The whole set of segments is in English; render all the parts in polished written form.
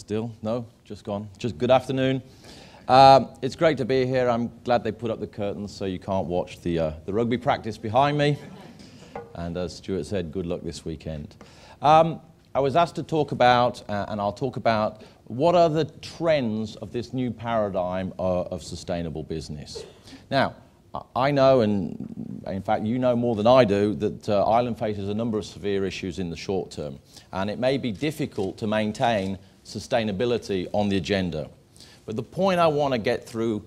Still? No? Just gone? Just good afternoon. It's great to be here. I'm glad they put up the curtains so you can't watch the rugby practice behind me. And as Stuart said, good luck this weekend. I was asked to talk about, and I'll talk about, what are the trends of this new paradigm of sustainable business. Now, I know, and in fact you know more than I do, that Ireland faces a number of severe issues in the short term, and it may be difficult to maintain sustainability on the agenda. But the point I want to get through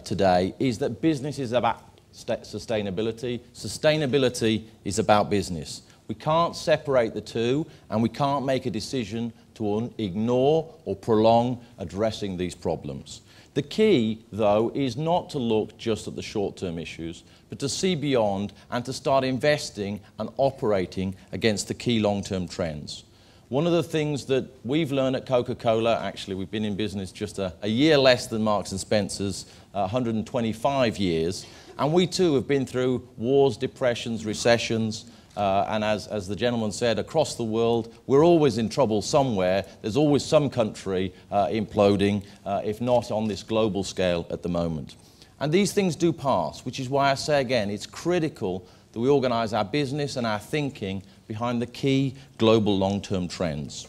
today is that business is about sustainability. Sustainability is about business. We can't separate the two, and we can't make a decision to ignore or prolong addressing these problems. The key, though, is not to look just at the short-term issues, but to see beyond and to start investing and operating against the key long-term trends. One of the things that we've learned at Coca-Cola, actually we've been in business just a year less than Marks & Spencer's, 125 years, and we too have been through wars, depressions, recessions, and as the gentleman said, across the world, we're always in trouble somewhere. There's always some country imploding, if not on this global scale at the moment. And these things do pass, which is why I say again, it's critical that we organise our business and our thinking behind the key global long-term trends.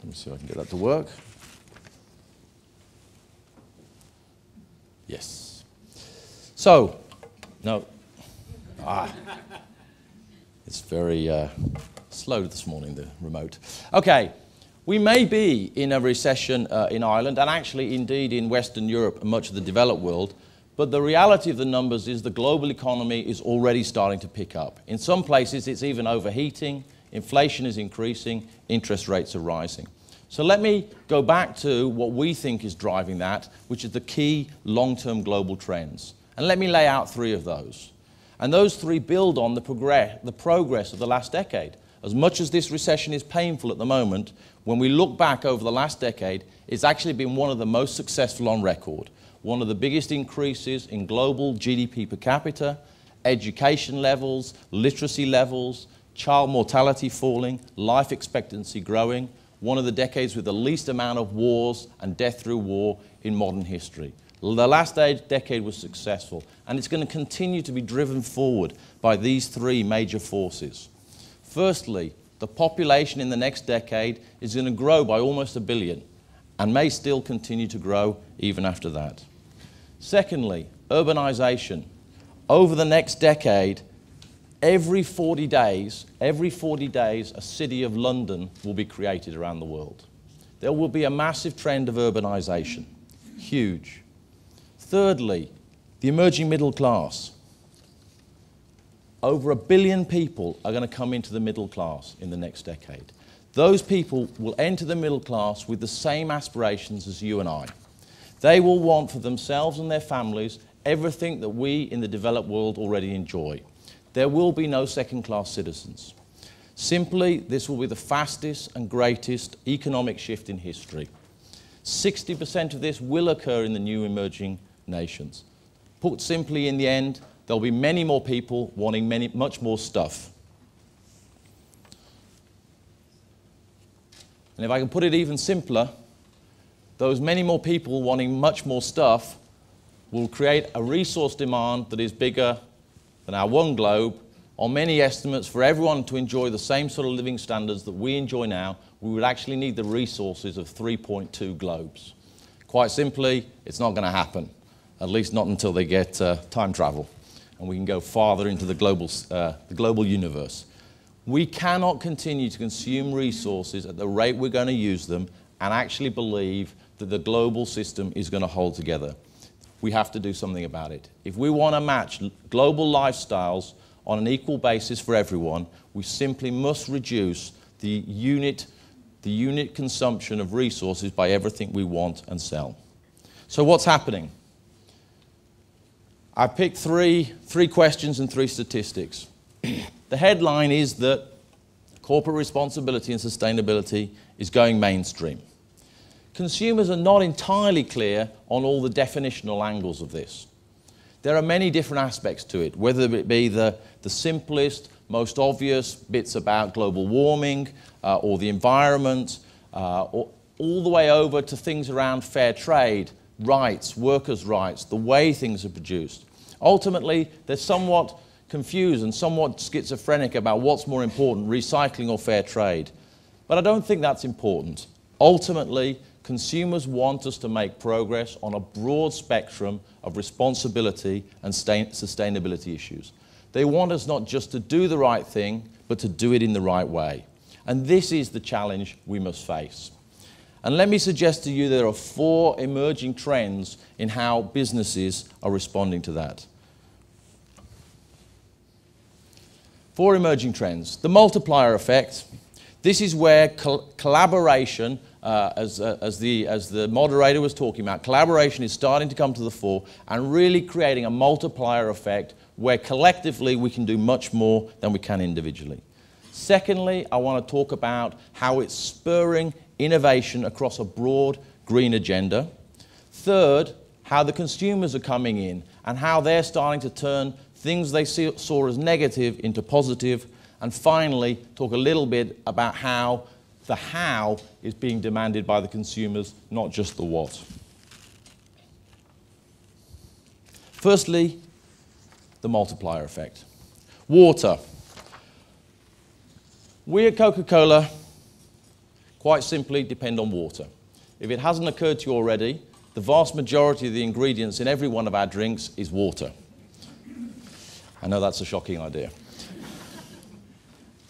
Let me see if I can get that to work. Yes. So, no. It's very slow this morning, the remote. Okay, we may be in a recession in Ireland, and actually indeed in Western Europe and much of the developed world, but the reality of the numbers is the global economy is already starting to pick up. In some places it's even overheating, inflation is increasing, interest rates are rising. So let me go back to what we think is driving that, which is the key long-term global trends. And let me lay out three of those. And those three build on the progress of the last decade. As much as this recession is painful at the moment, when we look back over the last decade, it's actually been one of the most successful on record. One of the biggest increases in global GDP per capita, education levels, literacy levels, child mortality falling, life expectancy growing, one of the decades with the least amount of wars and death through war in modern history. The last decade was successful, and it's going to continue to be driven forward by these three major forces. Firstly, the population in the next decade is going to grow by almost 1 billion, and may still continue to grow even after that. Secondly, urbanization. Over the next decade, every 40 days, a city of London will be created around the world. There will be a massive trend of urbanization. Huge. Thirdly, the emerging middle class. Over 1 billion people are going to come into the middle class in the next decade. Those people will enter the middle class with the same aspirations as you and I. They will want for themselves and their families everything that we in the developed world already enjoy. There will be no second-class citizens. Simply, this will be the fastest and greatest economic shift in history. 60% of this will occur in the new emerging nations. Put simply, in the end, there'll be many more people wanting much more stuff. And if I can put it even simpler, those many more people wanting much more stuff will create a resource demand that is bigger than our one globe. On many estimates, for everyone to enjoy the same sort of living standards that we enjoy now, we would actually need the resources of 3.2 globes. Quite simply, it's not going to happen, at least not until they get time travel, and we can go farther into the global universe. We cannot continue to consume resources at the rate we're going to use them and actually believe that the global system is going to hold together. We have to do something about it. If we want to match global lifestyles on an equal basis for everyone, we simply must reduce the unit consumption of resources by everything we want and sell. So what's happening? I picked three questions and 3 statistics. The headline is that corporate responsibility and sustainability is going mainstream. Consumers are not entirely clear on all the definitional angles of this. There are many different aspects to it, whether it be the simplest, most obvious bits about global warming or the environment, all the way over to things around fair trade, rights, workers' rights, the way things are produced. Ultimately, they're somewhat confused and somewhat schizophrenic about what's more important, recycling or fair trade. But I don't think that's important. Ultimately, consumers want us to make progress on a broad spectrum of responsibility and sustainability issues. They want us not just to do the right thing, but to do it in the right way. And this is the challenge we must face. And let me suggest to you there are 4 emerging trends in how businesses are responding to that. 4 emerging trends. The multiplier effect. This is where collaboration, as the moderator was talking about, collaboration is starting to come to the fore and really creating a multiplier effect where collectively we can do much more than we can individually. Secondly, I want to talk about how it's spurring innovation across a broad green agenda. Third, how the consumers are coming in and how they're starting to turn things they saw as negative into positive. And finally, talk a little bit about how the how is being demanded by the consumers, not just the what. Firstly, the multiplier effect. Water. We at Coca-Cola, quite simply, depend on water. If it hasn't occurred to you already, the vast majority of the ingredients in every one of our drinks is water. I know that's a shocking idea.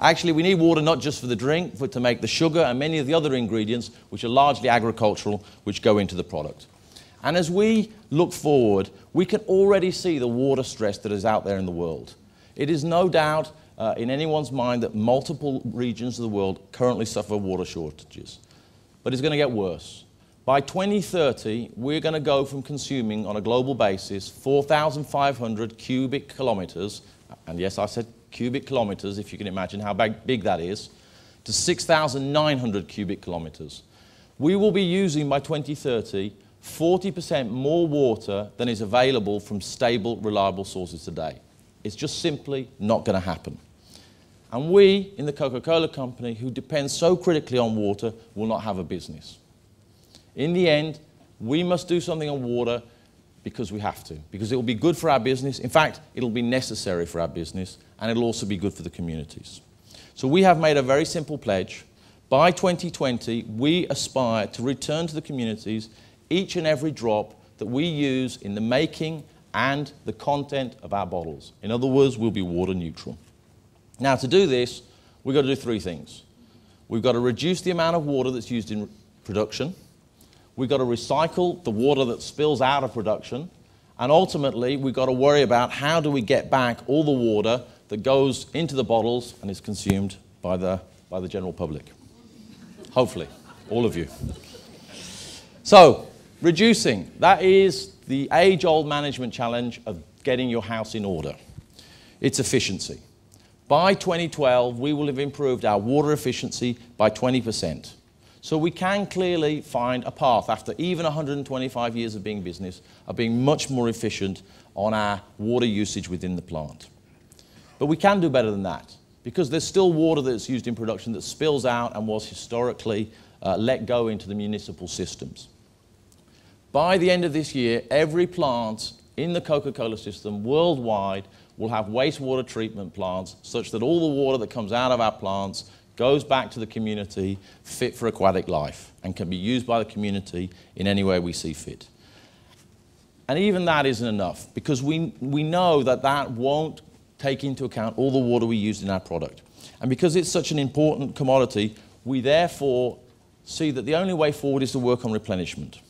Actually, we need water not just for the drink, but to make the sugar and many of the other ingredients, which are largely agricultural, which go into the product. And as we look forward, we can already see the water stress that is out there in the world. It is no doubt in anyone's mind that multiple regions of the world currently suffer water shortages. But it's going to get worse. By 2030, we're going to go from consuming, on a global basis, 4,500 cubic kilometers, and yes, I said cubic kilometers, if you can imagine how big that is, to 6,900 cubic kilometers. We will be using, by 2030, 40% more water than is available from stable, reliable sources today. It's just simply not going to happen. And we, in the Coca-Cola Company, who depend so critically on water, will not have a business. In the end, we must do something on water because we have to, because it will be good for our business. In fact, it will be necessary for our business, and it will also be good for the communities. So we have made a very simple pledge. By 2020, we aspire to return to the communities each and every drop that we use in the making and the content of our bottles. In other words, we'll be water neutral. Now, to do this, we've got to do 3 things. We've got to reduce the amount of water that's used in production. We've got to recycle the water that spills out of production. And ultimately, we've got to worry about how do we get back all the water that goes into the bottles and is consumed by the general public. Hopefully, all of you. So, reducing. That is the age-old management challenge of getting your house in order. It's efficiency. By 2012, we will have improved our water efficiency by 20%. So we can clearly find a path, after even 125 years of being in business, of being much more efficient on our water usage within the plant. But we can do better than that, because there's still water that's used in production that spills out and was historically let go into the municipal systems. By the end of this year, every plant in the Coca-Cola system worldwide will have wastewater treatment plants such that all the water that comes out of our plants goes back to the community fit for aquatic life and can be used by the community in any way we see fit. And even that isn't enough, because we know that that won't take into account all the water we use in our product. And because it's such an important commodity, we therefore see that the only way forward is to work on replenishment.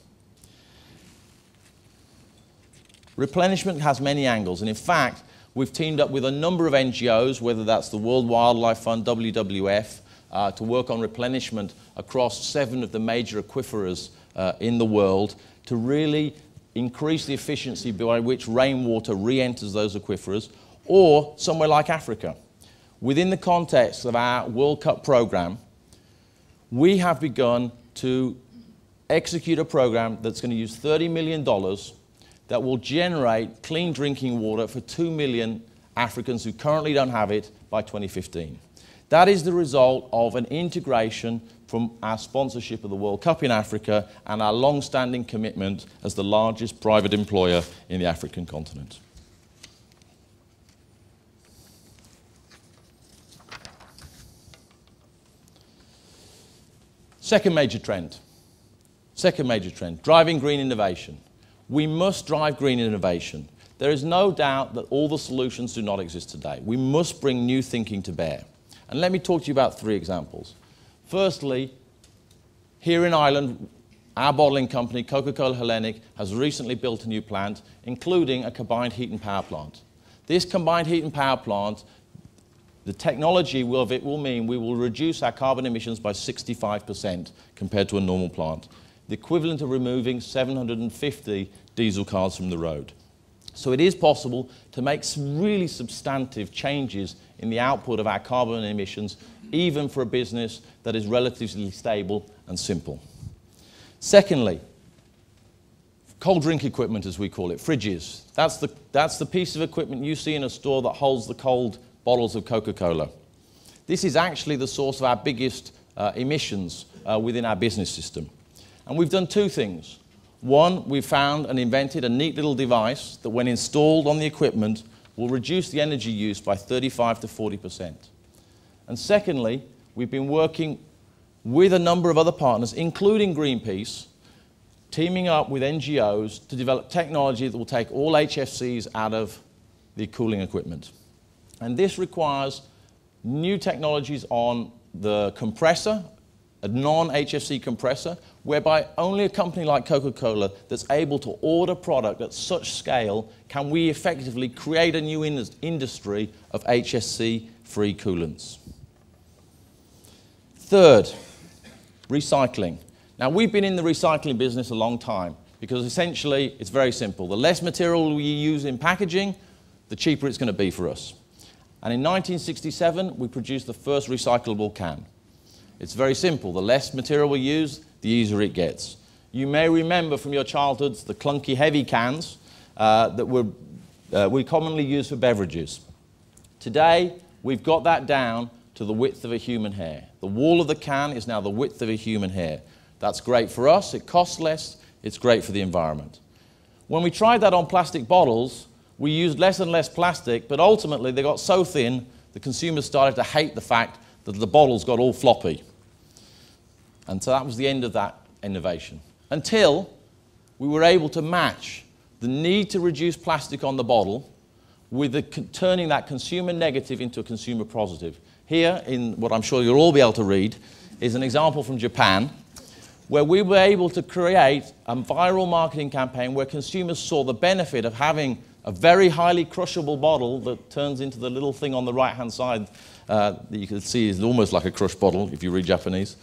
Replenishment has many angles, and in fact, we've teamed up with a number of NGOs, whether that's the World Wildlife Fund, WWF, to work on replenishment across 7 of the major aquifers in the world to really increase the efficiency by which rainwater re-enters those aquifers, or somewhere like Africa. Within the context of our World Cup program, we have begun to execute a program that's going to use $30 million that will generate clean drinking water for 2 million Africans who currently don't have it by 2015. That is the result of an integration from our sponsorship of the World Cup in Africa and our long-standing commitment as the largest private employer in the African continent. Second major trend, driving green innovation. We must drive green innovation. There is no doubt that all the solutions do not exist today. We must bring new thinking to bear. And let me talk to you about 3 examples. Firstly, here in Ireland, our bottling company, Coca-Cola Hellenic, has recently built a new plant, including a combined heat and power plant. This combined heat and power plant, the technology of it will mean we will reduce our carbon emissions by 65% compared to a normal plant, the equivalent of removing 750 diesel cars from the road. So it is possible to make some really substantive changes in the output of our carbon emissions, even for a business that is relatively stable and simple. Secondly, cold drink equipment, as we call it, fridges. That's the piece of equipment you see in a store that holds the cold bottles of Coca-Cola. This is actually the source of our biggest emissions within our business system. And we've done 2 things. One, we've found and invented a neat little device that, when installed on the equipment, will reduce the energy use by 35 to 40%. And secondly, we've been working with a number of other partners, including Greenpeace, teaming up with NGOs to develop technology that will take all HFCs out of the cooling equipment. And this requires new technologies on the compressor, a non-HFC compressor, whereby only a company like Coca-Cola that's able to order product at such scale can we effectively create a new industry of HFC-free coolants. Third, recycling. Now, we've been in the recycling business a long time because essentially it's very simple. The less material we use in packaging, the cheaper it's going to be for us. And in 1967, we produced the first recyclable can. It's very simple. The less material we use, the easier it gets. You may remember from your childhoods the clunky heavy cans that we commonly use for beverages. Today, we've got that down to the width of a human hair. The wall of the can is now the width of a human hair. That's great for us. It costs less. It's great for the environment. When we tried that on plastic bottles, we used less and less plastic, but ultimately they got so thin, the consumers started to hate the fact that the bottles got all floppy. And so that was the end of that innovation, until we were able to match the need to reduce plastic on the bottle with turning that consumer negative into a consumer positive. Here, in what I'm sure you'll all be able to read, is an example from Japan, where we were able to create a viral marketing campaign where consumers saw the benefit of having a very highly crushable bottle that turns into the little thing on the right-hand side that you can see is almost like a crush bottle if you read Japanese.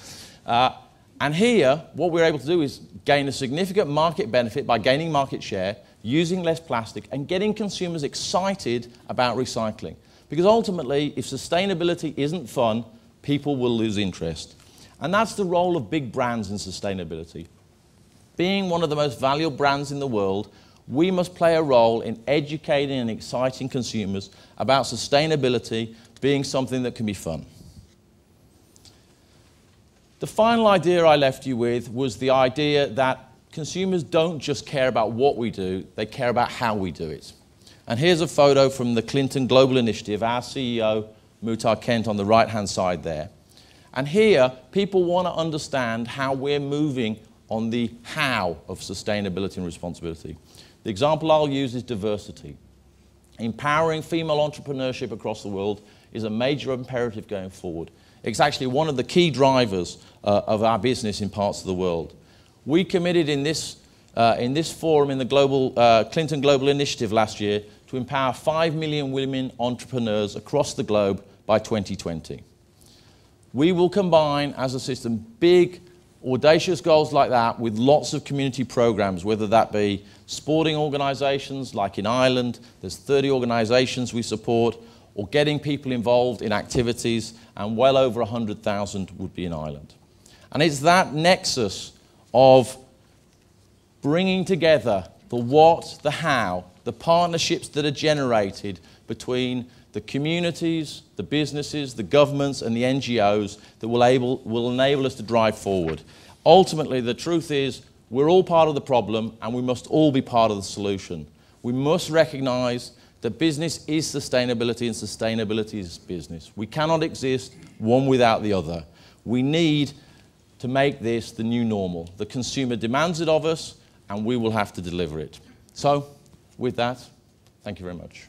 And here, what we're able to do is gain a significant market benefit by gaining market share, using less plastic, and getting consumers excited about recycling. Because ultimately, if sustainability isn't fun, people will lose interest. And that's the role of big brands in sustainability. Being one of the most valuable brands in the world, we must play a role in educating and exciting consumers about sustainability being something that can be fun. The final idea I left you with was the idea that consumers don't just care about what we do, they care about how we do it. And here's a photo from the Clinton Global Initiative, our CEO, Muhtar Kent, on the right-hand side there. And here, people want to understand how we're moving on the how of sustainability and responsibility. The example I'll use is diversity. Empowering female entrepreneurship across the world is a major imperative going forward. It's actually one of the key drivers of our business in parts of the world. We committed in this forum, in the Clinton Global Initiative last year, to empower 5 million women entrepreneurs across the globe by 2020. We will combine, as a system, big, audacious goals like that with lots of community programs, whether that be sporting organisations, like in Ireland, there's 30 organisations we support, or getting people involved in activities, and well over 100,000 would be in Ireland. And it's that nexus of bringing together the what, the how, the partnerships that are generated between the communities, the businesses, the governments, and the NGOs that will enable us to drive forward. Ultimately, the truth is, we're all part of the problem, and we must all be part of the solution. We must recognize that business is sustainability, and sustainability is business. We cannot exist one without the other. We need to make this the new normal. The consumer demands it of us, and we will have to deliver it. So, with that, thank you very much.